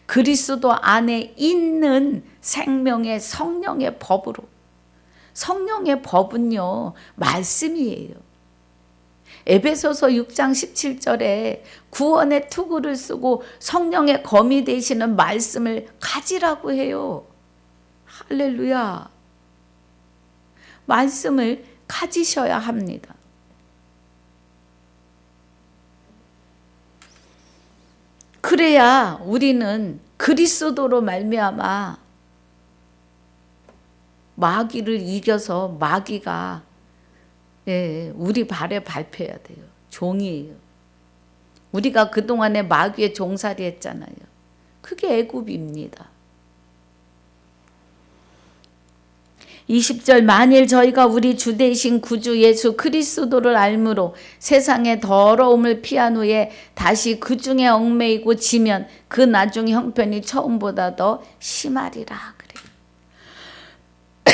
그리스도 안에 있는 생명의 성령의 법으로, 성령의 법은요 말씀이에요. 에베소서 6장 17절에 구원의 투구를 쓰고 성령의 검이 되시는 말씀을 가지라고 해요. 할렐루야. 말씀을 가지셔야 합니다. 그래야 우리는 그리스도로 말미암아 마귀를 이겨서 마귀가 우리 발에 밟혀야 돼요. 종이에요. 우리가 그동안에 마귀의 종살이 했잖아요. 그게 애굽입니다. 20절 만일 저희가 우리 주 되신 구주 예수 그리스도를 알므로 세상의 더러움을 피한 후에 다시 그 중에 얽매이고 지면 그 나중 형편이 처음보다 더 심하리라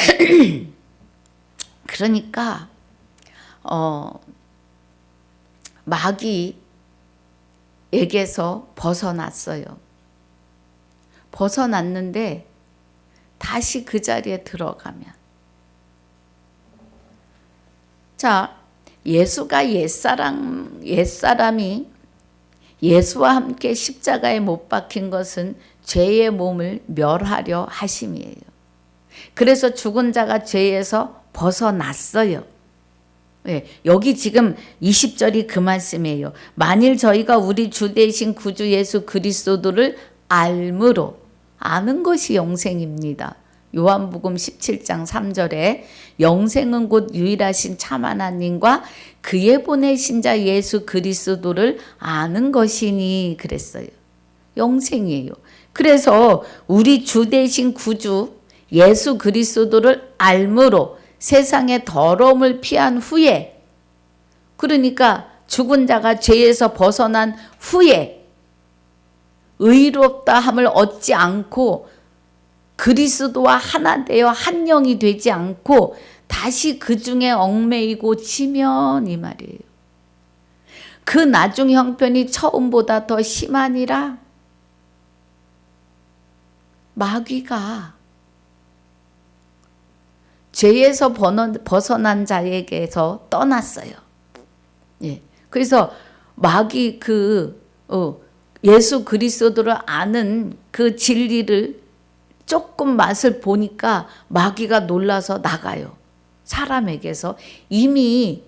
그래요. 그러니까 마귀에게서 벗어났어요. 벗어났는데 다시 그 자리에 들어가면, 자, 예수가 옛사람이 예수와 함께 십자가에 못 박힌 것은 죄의 몸을 멸하려 하심이에요. 그래서 죽은 자가 죄에서 벗어났어요. 네, 여기 지금 20절이 그 말씀이에요. 만일 저희가 우리 주 되신 구주 예수 그리스도를 알므로, 아는 것이 영생입니다. 요한복음 17장 3절에 영생은 곧 유일하신 참 하나님과 그의 보내신 자 예수 그리스도를 아는 것이니 그랬어요. 영생이에요. 그래서 우리 주 되신 구주 예수 그리스도를 알므로 세상의 더러움을 피한 후에, 그러니까 죽은 자가 죄에서 벗어난 후에 의롭다함을 얻지 않고 그리스도와 하나 되어 한 영이 되지 않고 다시 그 중에 얽매이고 지면, 이 말이에요. 그 나중 형편이 처음보다 더 심하니라. 마귀가 죄에서 벗어난 자에게서 떠났어요. 예. 그래서 마귀 예수 그리스도를 아는 그 진리를 조금 맛을 보니까 마귀가 놀라서 나가요. 사람에게서. 이미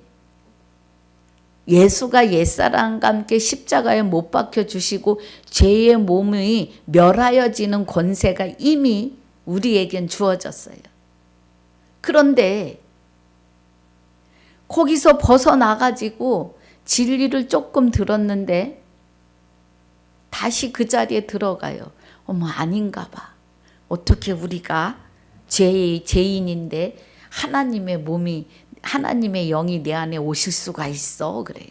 예수가 옛사람과 함께 십자가에 못 박혀 주시고 죄의 몸이 멸하여지는 권세가 이미 우리에겐 주어졌어요. 그런데 거기서 벗어나가지고 진리를 조금 들었는데 다시 그 자리에 들어가요. 어머, 아닌가 봐. 어떻게 우리가 죄인인데 하나님의 몸이, 하나님의 영이 내 안에 오실 수가 있어? 그래요.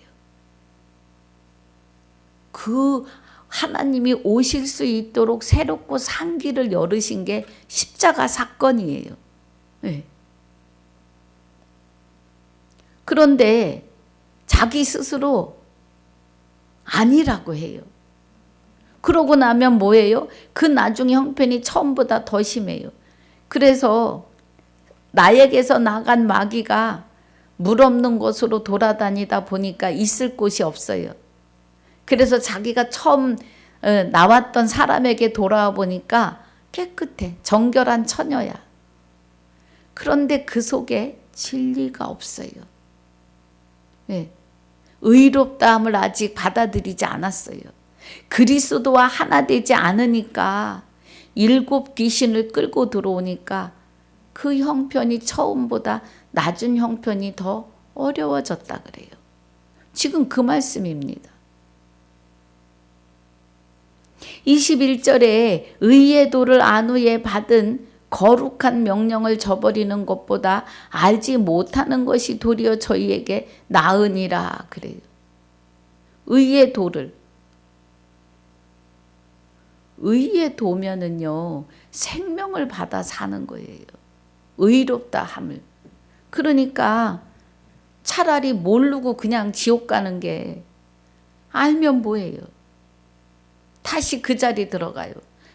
그 하나님이 오실 수 있도록 새롭고 산 길을 열으신 게 십자가 사건이에요. 네. 그런데 자기 스스로 아니라고 해요. 그러고 나면 뭐예요? 그 나중 형편이 처음보다 더 심해요. 그래서 나에게서 나간 마귀가 물 없는 곳으로 돌아다니다 보니까 있을 곳이 없어요. 그래서 자기가 처음 나왔던 사람에게 돌아와 보니까 깨끗해. 정결한 처녀야. 그런데 그 속에 진리가 없어요. 네. 의롭다함을 아직 받아들이지 않았어요. 그리스도와 하나 되지 않으니까, 일곱 귀신을 끌고 들어오니까 그 형편이 처음보다 낮은 형편이 더 어려워졌다 그래요. 지금 그 말씀입니다. 21절에 의의 도를 안 후에 받은 거룩한 명령을 저버리는 것보다 알지 못하는 것이 도리어 저희에게 나으니라 그래요. 의의 도를, 의에 도면은요, 생명을 받아 사는 거예요. 의롭다 함을. 그러니까 차라리 모르고 그냥 지옥 가는 게, 알면 뭐예요? 다시 그 자리 들어가요.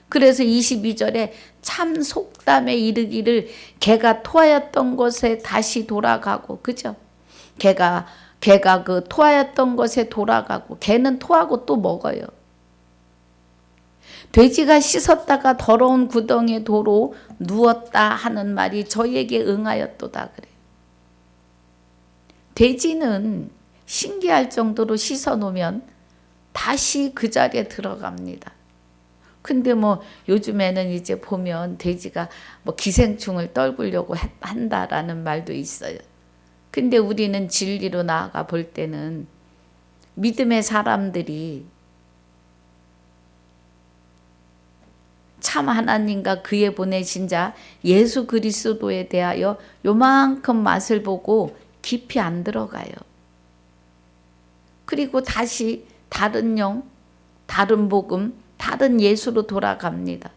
그래서 22절에 참 속담에 이르기를 개가 토하였던 곳에 다시 돌아가고, 그죠? 개가 그 토하였던 곳에 돌아가고, 개는 토하고 또 먹어요. 돼지가 씻었다가 더러운 구덩이에 도로 누웠다 하는 말이 저에게 응하였도다 그래요. 돼지는 신기할 정도로 씻어 놓으면 다시 그 자리에 들어갑니다. 근데 뭐 요즘에는 이제 보면 돼지가 뭐 기생충을 떨구려고 한다라는 말도 있어요. 근데 우리는 진리로 나아가 볼 때는 믿음의 사람들이 참 하나님과 그의 보내신 자 예수 그리스도에 대하여 요만큼 맛을 보고 깊이 안 들어가요. 그리고 다시 다른 영, 다른 복음, 다른 예수로 돌아갑니다.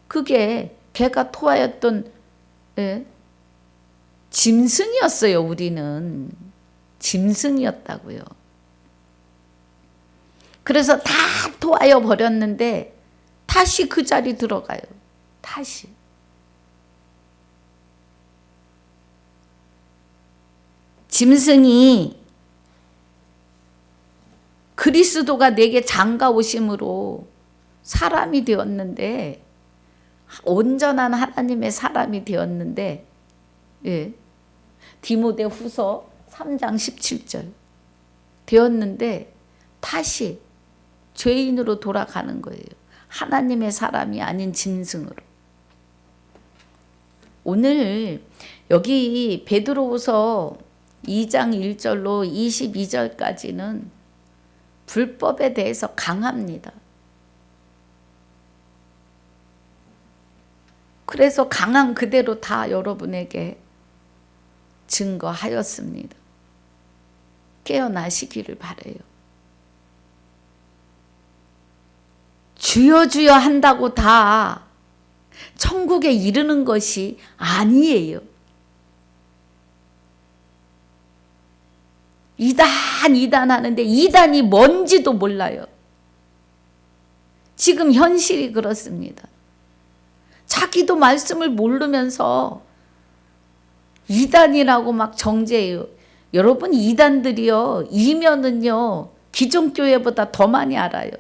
그게 개가 토하였던 짐승이었어요. 우리는 짐승이었다고요. 그래서 다 토하여 버렸는데 다시 그 자리 들어가요. 다시. 짐승이 그리스도가 내게 장가 오심으로 사람이 되었는데, 온전한 하나님의 사람이 되었는데, 디모데 후서 3장 17절 되었는데 다시 죄인으로 돌아가는 거예요. 하나님의 사람이 아닌 짐승으로. 오늘 여기 베드로후서 2장 1절로 22절까지는 불법에 대해서 강합니다. 그래서 강한 그대로 다 여러분에게 증거하였습니다. 깨어나시기를 바라요. 주여 주여 한다고 다 천국에 이르는 것이 아니에요. 이단 하는데 이단이 뭔지도 몰라요. 지금 현실이 그렇습니다. 자기도 말씀을 모르면서 이단이라고 막 정죄해요. 여러분, 이단들이요, 이면은요 기존교회보다 더 많이 알아요.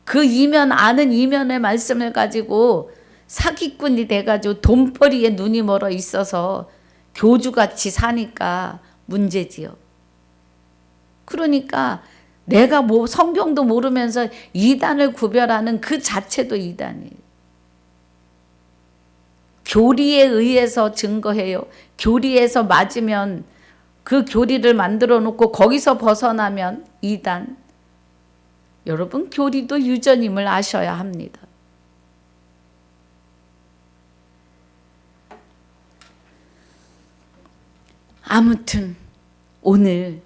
그 이면 아는 이면의 말씀을 가지고 사기꾼이 돼가지고 돈벌이에 눈이 멀어 있어서 교주같이 사니까 문제지요. 그러니까 내가 뭐 성경도 모르면서 이단을 구별하는 그 자체도 이단이에요. 교리에 의해서 증거해요. 교리에서 맞으면 그 교리를 만들어 놓고 거기서 벗어나면 이단. 여러분, 교리도 유전임을 아셔야 합니다. 아무튼 오늘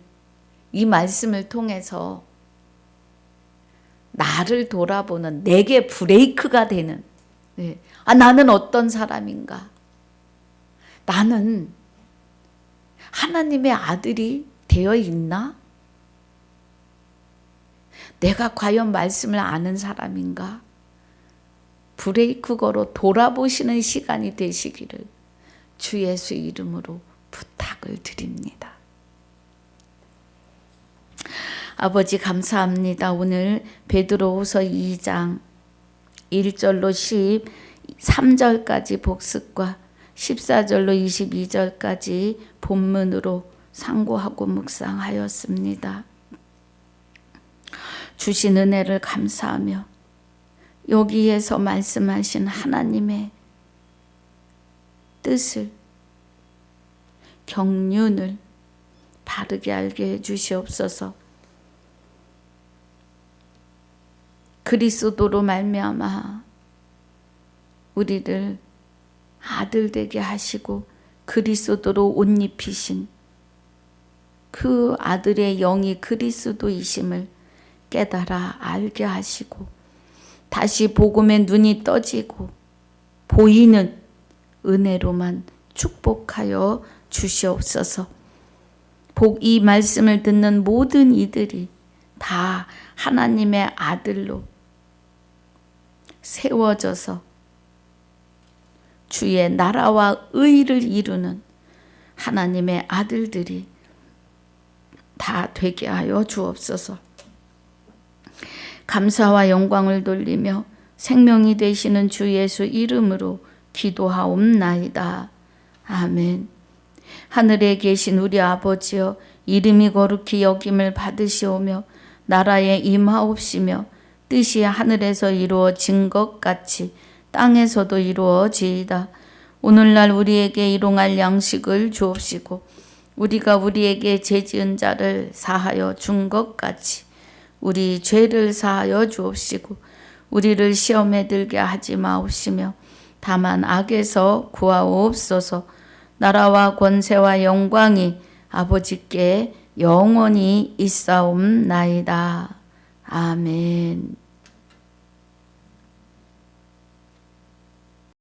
이 말씀을 통해서 나를 돌아보는, 내게 브레이크가 되는, 나는 어떤 사람인가? 나는 하나님의 아들이 되어 있나? 내가 과연 말씀을 아는 사람인가? 브레이크 걸어 돌아보시는 시간이 되시기를 주 예수 이름으로 부탁을 드립니다. 아버지, 감사합니다. 오늘 베드로후서 2장 1절로 13절까지 복습과 14절로 22절까지 본문으로 상고하고 묵상하였습니다. 주신 은혜를 감사하며 여기에서 말씀하신 하나님의 뜻을, 경륜을 바르게 알게 해주시옵소서. 그리스도로 말미암아 우리를 아들 되게 하시고 그리스도로 옷 입히신 그 아들의 영이 그리스도이심을 깨달아 알게 하시고 다시 복음에 눈이 떠지고 보이는 은혜로만 축복하여 주시옵소서. 이 말씀을 듣는 모든 이들이 다 하나님의 아들로 세워져서 주의 나라와 의를 이루는 하나님의 아들들이 다 되게 하여 주옵소서. 감사와 영광을 돌리며 생명이 되시는 주 예수 이름으로 기도하옵나이다. 아멘. 하늘에 계신 우리 아버지여, 이름이 거룩히 여김을 받으시오며 나라에 임하옵시며 뜻이 하늘에서 이루어진 것 같이 땅에서도 이루어지이다. 오늘날 우리에게 일용할 양식을 주옵시고 우리가 우리에게 죄지은 자를 사하여 준 것 같이 우리 죄를 사하여 주옵시고 우리를 시험에 들게 하지 마옵시며 다만 악에서 구하옵소서. 나라와 권세와 영광이 아버지께 영원히 있사옵나이다. 아멘.